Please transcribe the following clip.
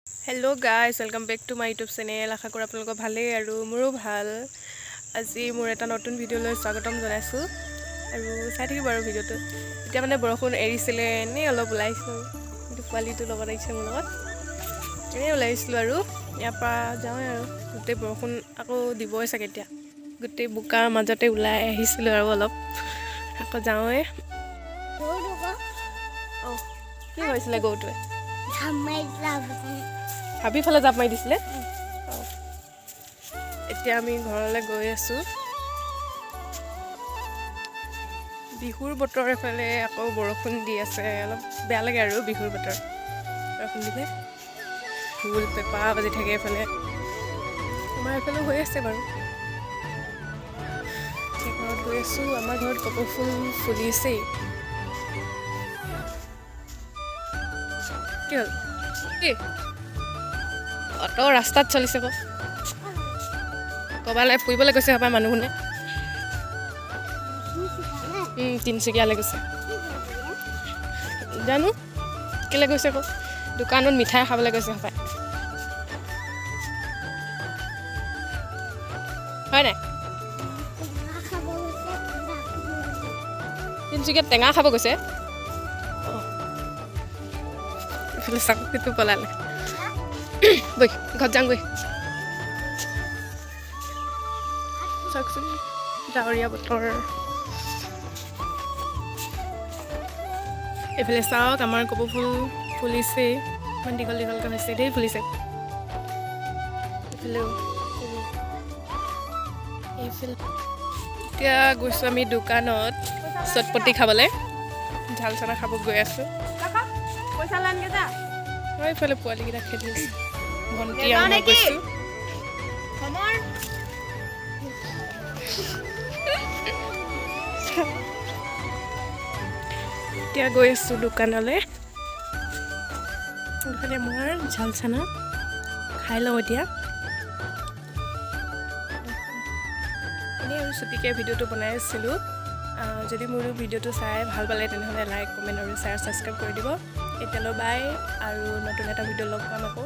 Hello guys welcome back to my YouTube channel. आशा करो आपलोक भाले आरो मोरो ভাল। আজি मोर এটা নতুন ভিডিও লৈ স্বাগতম জনাইছো আৰু চাই থাকিব আৰু ভিডিওটো। এতিয়া মানে বৰষুণ এৰিছিলে এনে অলপ ওলাইছো কিন্তু পোৱালিটো লগত আহিছে মোৰ লগত এনে ওলাইছিলো আৰু ইয়াৰ পৰা যাওঁ আৰু গোটেই বৰষুণ আকৌ দিবই চাগে এতিয়া গোটেই বুকাৰ মাজতে ওলাই আহিছিলো আৰু অলপ আকৌ যাওঁৱে কি হৈছিলে গৌটোৱে হাবি ফালে জাপ মাৰি দিছিলে। এতিয়া আমি ঘৰলৈ গৈ আছো। বিহুৰ বতৰ এফালে আকৌ বৰষুণ দি আছে অলপ বেয়া লাগে আৰু বিহুৰ বতৰ বৰষুণ দিলে ঢোল পেঁপা বাজি থাকে এফালে আমাৰ এফালে হৈ আছে বাৰু। ঘৰত গৈ আছো আমাৰ ঘৰত কপৌ ফুল ফুলিছেই। কি হ'ল কি অটো ৰাস্তাত চলিছে ক'বালৈ ফুৰিবলৈ গৈছে হপাই মানুহখনে তিনিচুকীয়ালৈ গৈছে জানো কেলৈ গৈছে আকৌ দোকানত মিঠাই খাবলৈ গৈছে হপাই হয় নাই তিনিচুকীয়াত টেঙা খাব গৈছে। এইফালে চাকৰিটো পলালে বৈ ঘৰত যাওঁগৈ চাওকচোন ডাৱৰীয়া বতৰ। এইফালে চাওক আমাৰ কপৌ ফুল ফুলিছে ইমান দীঘল দীঘলকৈ হৈছে ধেৰ ফুলিছে। এইফালেও এইফালে এতিয়া গৈছোঁ আমি দোকানত চটপটি খাবলৈ ঝাল চানা খাব গৈ আছোঁ। এইফালে পোৱালিকেইটা খেলি আছে ভণ্টি আৰু গৈছোঁ। এতিয়া গৈ আছোঁ দোকানলৈ এইফালে মই ঝাল চানা খাই লওঁ এতিয়া এনেই আৰু ছুটিকৈ ভিডিঅ'টো বনাই আছিলোঁ। যদি মোৰ ভিডিঅ'টো চাই ভাল পালে তেনেহ'লে লাইক কমেণ্ট আৰু শ্বেয়াৰ ছাবস্ক্ৰাইব কৰি দিব। এতিয়ালৈ বাই আৰু নতুন এটা ভিডিঅ' লগ পাম আকৌ।